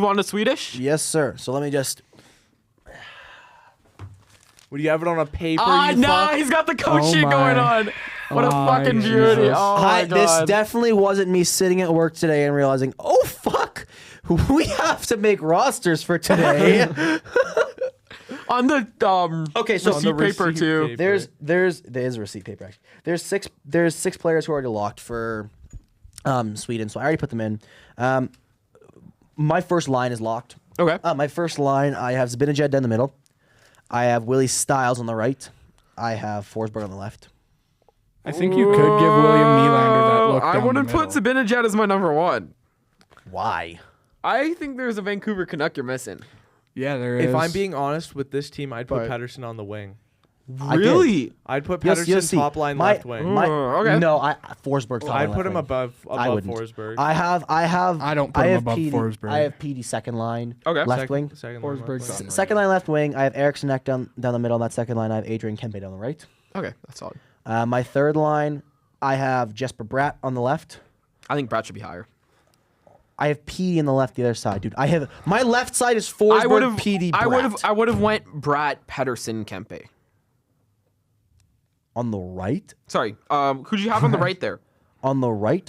Move on to Swedish. Yes, sir. So let me just. Would you have it on a paper? He's got the coach Oh sheet my. going on. What a Oh, fucking Jesus. beauty. Oh my This god. definitely wasn't me sitting at work today and realizing, oh fuck, we have to make rosters for today. On the Okay, so receipt paper too. there is a receipt paper actually. There's six players who are already locked for Sweden, so I already put them in. My first line is locked. Okay. My first line, I have Zibanejad down the middle. I have Willie Stiles on the right. I have Forsberg on the left. I think you could give William Nylander that look. I down wouldn't the put middle. Zibanejad as my number one. Why? I think there's a Vancouver Canuck you're missing. Yeah, there is. If I'm being honest with this team, I'd put But- Pettersson on the wing. Really? I'd put Yes, Pettersson you'll see. top line My- left wing. my- okay. No, Forsberg's top I'd line put left him wing. above I wouldn't. Forsberg. I have. I don't put him have above PD, Forsberg. I have PD second line. Okay. Left wing. Second Forsberg's line, on the Second line left wing. I have Eriksson Ek down the middle. On that second line, I have Adrian Kempe down the right. Okay, that's solid. My third line, I have Jesper Bratt on the left. I think Brad should be higher. I have PD on the left, the other side, dude. I have my left side is Forsberg, PD, Bratt. I would have went Brat, Pedersen, Kempe. On the right, Sorry. Who'd you have on the right there?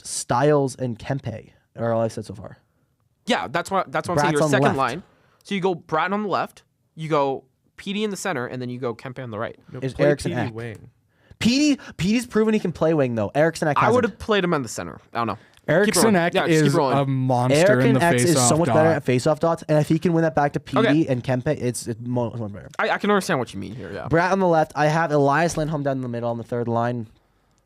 Stiles and Kempe are all I said so far. Yeah, that's what I'm saying. Brat's Your on the second left. line. So you go Brat on the left, you go PD in the center, and then you go Kempe on the right. No, Is play Eriksson PD Ek. wing. PD's proven he can play wing though. Eriksson Ek I hasn't. would have played him on the center. I don't know. Eriksson rolling. Ek Yeah, just keep is rolling. a monster in Eriksson the X face-off is so much dot. better at face-off dots, and if he can win that back to PD Okay. and Kempe, it's much better. I can understand what you mean here. Yeah. Bratt on the left. I have Elias Lindholm down the middle on the third line.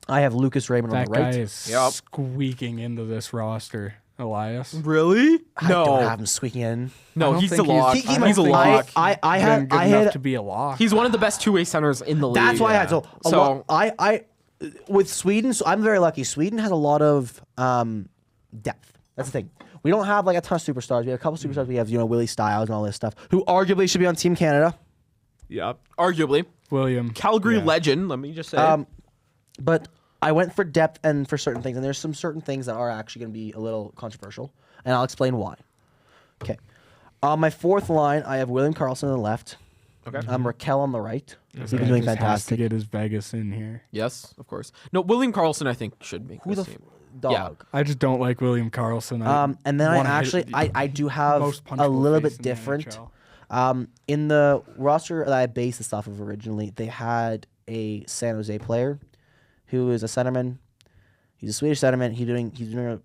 I have Lucas Raymond on That the right. guy is Yep. squeaking into this roster, Elias. Really? I don't have him squeaking in. No, I don't he's the think he's- lock. I don't He's a think lock. I Been had good I enough had to be a lock. He's one of the best two-way centers in the league. that's why I had so a So- lot, I with Sweden. So I'm very lucky. Sweden has a lot of depth. That's the thing. We don't have like a ton of superstars. We have a couple superstars. We have Willie Stiles and all this stuff, who arguably should be on Team Canada. Yep. Arguably. William. Calgary Yeah. legend, let me just say. But I went for depth and for certain things, and there's some certain things that are actually going to be a little controversial, and I'll explain why. Okay. On my fourth line, I have William Karlsson on the left. Okay. Raquel on the right. This He's guy been doing just has to fantastic. get his Vegas in here. Yes, of course. No, William Karlsson, I think, should make Who this the team. dog? Yeah. I just don't like William Karlsson. And then wanna I hit actually, the I do have most a punchable little face bit in the different. NHL. In the roster that I based this off of originally, they had a San Jose player who is a centerman. He's a Swedish centerman. He's doing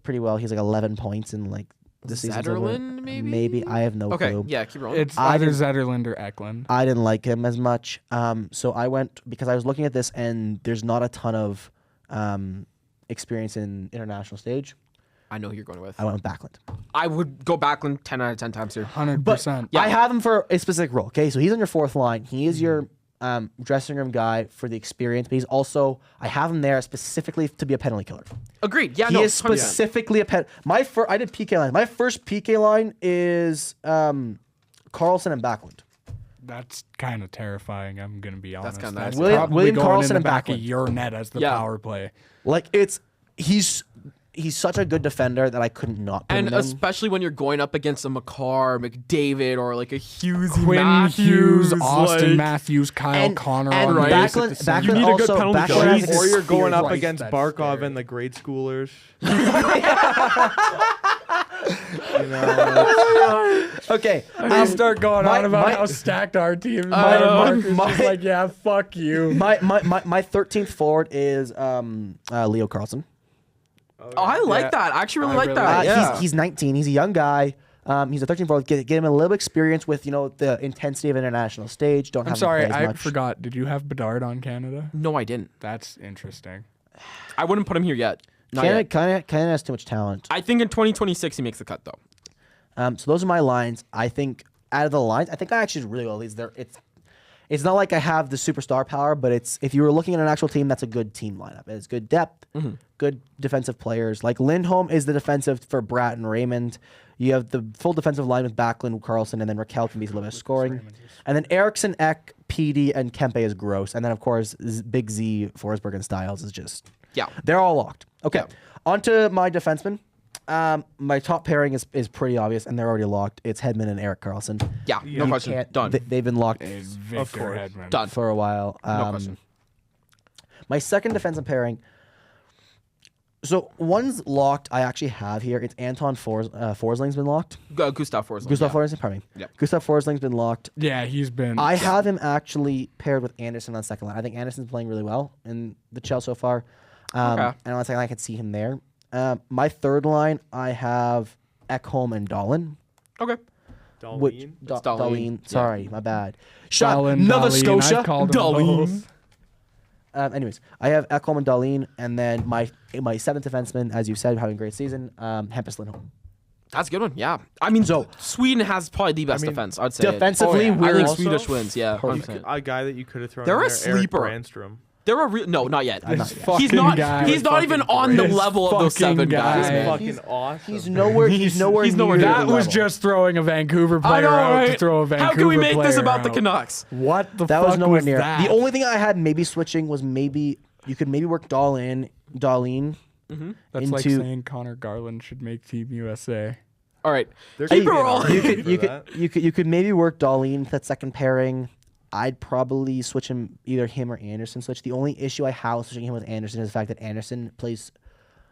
pretty well. He's like 11 points in like the season's over. Zetterlund, maybe? Maybe I have no Okay, clue. yeah, keep rolling. It's I either didn't- Zetterlund or Eklund. I didn't like him as much. So I went because I was looking at this and there's not a ton of experience in international stage. I know who you're going with. I went with Backlund. I would go Backlund 10 out of 10 times here. 100%. Yeah. I have him for a specific role. Okay, so he's on your fourth line. He is your dressing room guy for the experience, but he's also I have him there specifically to be a penalty killer. Agreed. Yeah, He no, is 100%. specifically a I did PK line. My first PK line is Carlson and Backlund. That's kind of terrifying. I'm gonna be honest. kinda That's nice. William probably going Karlsson in the and back of Backlund. your net as the Yeah. power play. Like he's such a good defender that I couldn't not put And him in. especially when you're going up against a McCarr, McDavid, or like a Hughes, Quinn Matthews, Hughes, Austin like, Matthews, Kyle Connor and on the right? ice at Backlund, the same Backlund You need a good also penalty Backlund killer. has Or a you're going up Christ, against that's Barkov scary. and the grade schoolers. Okay, I start going my- on about my- how stacked our team is. my- Marcus is my- like, yeah, fuck you. my 13th forward is Leo Carlson. Oh, I like Yeah. that. I actually really I like really that. like Yeah. He's 19. He's a young guy. He's a 13th forward. Get him a little experience with the intensity of international stage. Don't I'm have sorry, him play as I much. forgot. Did you have Bedard on Canada? No, I didn't. That's interesting. I wouldn't put him here yet. Not yet. Canada has too much talent. I think in 2026 he makes the cut though. So those are my lines. I think out of the lines, I think I actually did really well. It's not like I have the superstar power, but if you were looking at an actual team, that's a good team lineup. It's good depth, good defensive players. Like Lindholm is the defensive for Bratt and Raymond. You have the full defensive line with Backlund, Carlson, and then Raquel can be a little bit of scoring. And then Eriksson, Ek, PD, and Kempe is gross. And then, of course, Big Z, Forsberg, and Styles is just... Yeah. They're all locked. Okay. Yeah. On to my defenseman. My top pairing is pretty obvious, and they're already locked. It's Hedman and Erik Karlsson. Yeah, Yeah. no You question. Can't- Done. They've been locked Is Victor course. Hedman. Done. for a while. No question. My second defensive pairing. So one's locked. I actually have here. It's Anton Forsling's been locked. Gustav Forsling. Gustav yeah. Forsling, pardon me. Yep. Gustav Forsling's been locked. Yeah, he's been. I have him actually paired with Anderson on second line. I think Anderson's playing really well in the Chelsea so far. Okay. And on second line, I could see him there. My third line, I have Ekholm and Dahlin. Okay. Darlene. It's Dahlin. Dahlin. Yeah. Sorry, my bad. Shut Dahlin, Nova Dahlin, Scotia. I've called him Dahlin. both. Anyways, I have Ekholm and Dahlin, and then my seventh defenseman, as you said, having a great season, Hampus Lindholm. That's a good one. Yeah. I mean, So- Sweden has probably the best defense. I'd say. Defensively, yeah. I we're think Also- Swedish wins. Yeah. Perfect. 100%. A guy that you could have thrown. They're in a there, Erik sleeper. Brandstrom. They're a real no, not yet. Not yet. He's Fucking not. guy. He's not even Fucking on the great. level of those Fucking seven guys, guy. man. Fucking awesome. He's nowhere. He's nowhere. he's nowhere near near the That was level. just throwing a Vancouver I player know, out to right? throw a Vancouver How can we make this player about the out. Canucks? What the That fuck was nowhere near. that? The only thing I had maybe switching was maybe you could maybe work Dahlin. That's like into- saying Connor Garland should make Team USA. All right. There Keep could be it an rolling. argument for you that. could maybe work Dahlin for that second pairing. I'd probably switch him, either him or Anderson switch. The only issue I have with switching him with Anderson is the fact that Anderson plays.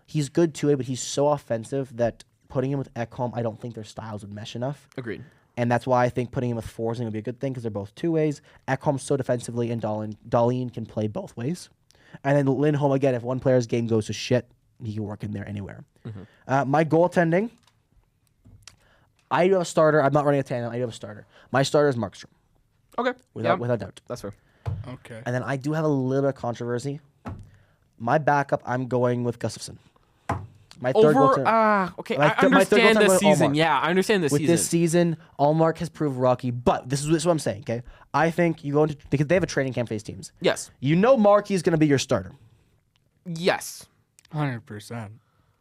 He's good too, but he's so offensive that putting him with Ekholm, I don't think their styles would mesh enough. Agreed. And that's why I think putting him with Forsling would be a good thing because they're both two ways. Ekholm's so defensively, and Dahlin can play both ways. And then Lindholm, again, if one player's game goes to shit, he can work in there anywhere. My goaltending, I do have a starter. I'm not running a tandem. I do have a starter. My starter is Markstrom, Okay. without doubt. That's fair. Okay. And then I do have a little bit of controversy. My backup, I'm going with Gustafsson. My third Over. goaltender. Okay. My I third- my third understand goaltender this with season. Allmark. Yeah, I understand this With season. this season, Allmark has proved rocky, but this is what I'm saying. Okay, I think you go into because they have a training camp for these teams. Yes. You know, Markey is going to be your starter. Yes. 100%.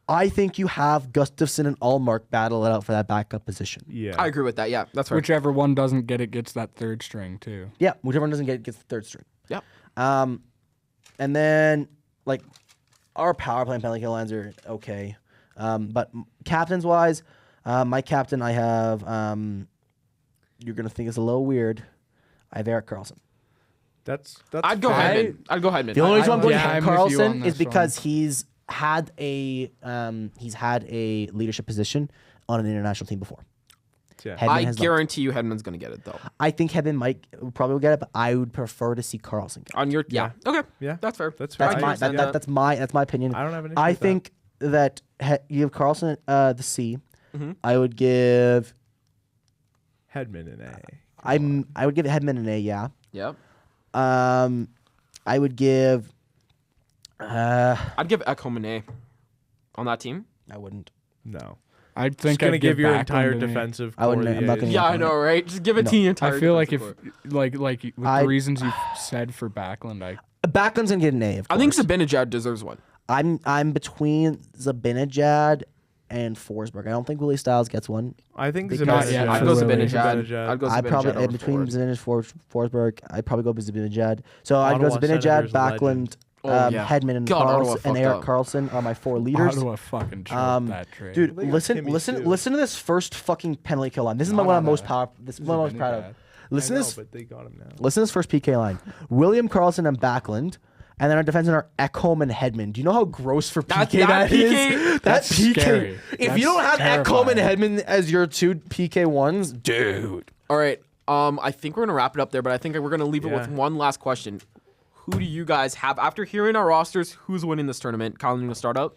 I think you have Gustafsson and Allmark battle it out for that backup position. Yeah. I agree with that. Yeah, that's fair. Whichever one doesn't get it gets that third string too. Yeah, whichever one doesn't get it gets the third string. Yep. And then like our power play and penalty kill lines are okay, but captains wise, my captain I have you're gonna think it's a little weird. I have Erik Karlsson. That's. I'd go I- Hedman. I'd go Hedman. The only reason I'm going yeah, to I'm with you on Karlsson this is because he's had a leadership position on an international team before. Yeah. Hedman I has not. guarantee you Hedman's going to get it, though. I think Hedman might probably will get it, but I would prefer to see Karlsson get it. On your. Yeah. Okay. Yeah. That's fair. That's fair. That's I my understand that's my opinion. I don't have an issue I with that. think that you have Karlsson the C. I would give Hedman and A. I would give Hedman an A. Yeah. Yep. I would give. I'd give Ekholm an A on that team. I wouldn't. No. I Just think gonna I'd give your Backlund entire an A. defensive. I wouldn't- core I'm not the gonna- A's. Yeah, I on know, right? Just give a No. team entire. I feel like if defensive core. like with I- the reasons you said for Backlund, Backlund's gonna get an A. Of I think course. Zibanejad deserves one. I'm between Zibanejad and Forsberg. I don't think Willie Styles gets one. I think Because- Not yet I'd for go Willie. Zibanejad. I'd go I Zibanejad probably over between Ford. Zibanejad and Forsberg. I'd probably go with Zibanejad. So I'd go Ottawa Zibanejad, Senators Backlund, legend. Oh, yeah. Hedman, and God, Ottawa Karlsson, and fucked Erik up. Karlsson are my four leaders. Ottawa fucking choked that trade. Dude, They got listen Timmy, too. listen to this first fucking penalty kill line. This is Not one I'm on most that. proud. This is one I'm most proud of. Zibanejad. Listen I to know, this. but they got him now. Listen to this first PK line. William Karlsson and Backlund. And then our defensemen are Ekholm and Hedman. Do you know how gross for PK that that is? PK That That's PK. scary. If That's you don't have Ekholm and terrifying. Hedman as your two PK ones, dude. All right. I think we're gonna wrap it up there, but I think we're gonna leave it with Yeah. one last question. Who do you guys have after hearing our rosters? Who's winning this tournament? Colin, you want to start out?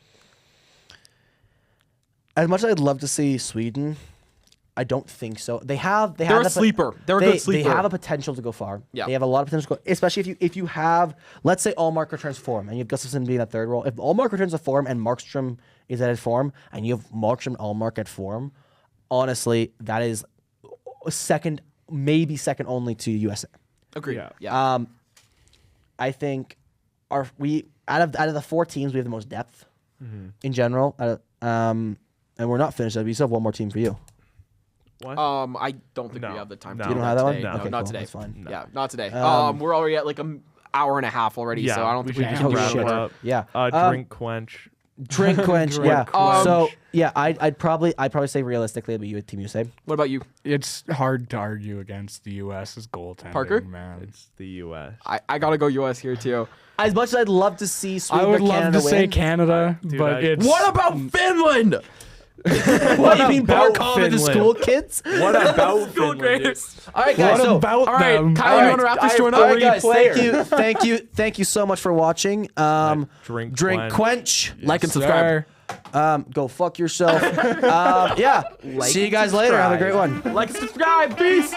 As much as I'd love to see Sweden, I don't think so. They have They're a the- sleeper. They're a they, good sleeper. They have a potential to go far. Yeah. They have a lot of potential to go, especially if you have, let's say Allmark returns to form and you have Gustafsson being that third role. If Allmark returns to form and Markstrom is at his form and you have Markstrom Allmark at form, honestly, that is second, maybe second only to USA. Agreed. Yeah. Yeah. I think out of the four teams we have the most depth in general. And we're not finished. We still have one more team for you. What? I don't think No. we have the time. No. to You do don't have that one? today. No. No, Okay, not cool. today. That's fine. Yeah, not today. Um, We're already at like an hour and a half already, Yeah, so I don't we think we should can just wrap wrap it it up. up. Yeah. Drink quench. Drink quench. Drink Yeah. quench. So yeah, I'd probably say realistically it'd be Team USA. What about you? It's hard to argue against the U.S.'s goaltending, Parker? man. It's the U.S. I gotta go US here too. As much as I'd love to see Sweden I would or love Canada to say win, Canada, Dude, but it's What about Finland? what you mean about Barkov and the Finland? school kids? What about Finland? dude? All right, guys. what So about All right, them? Kyle, you want to wrap this joint all up? right, guys. player. Thank you so much for watching. Drink quench. Like and subscribe. Go fuck yourself. Yeah. See you guys later. Have a great one. Like and subscribe. Peace.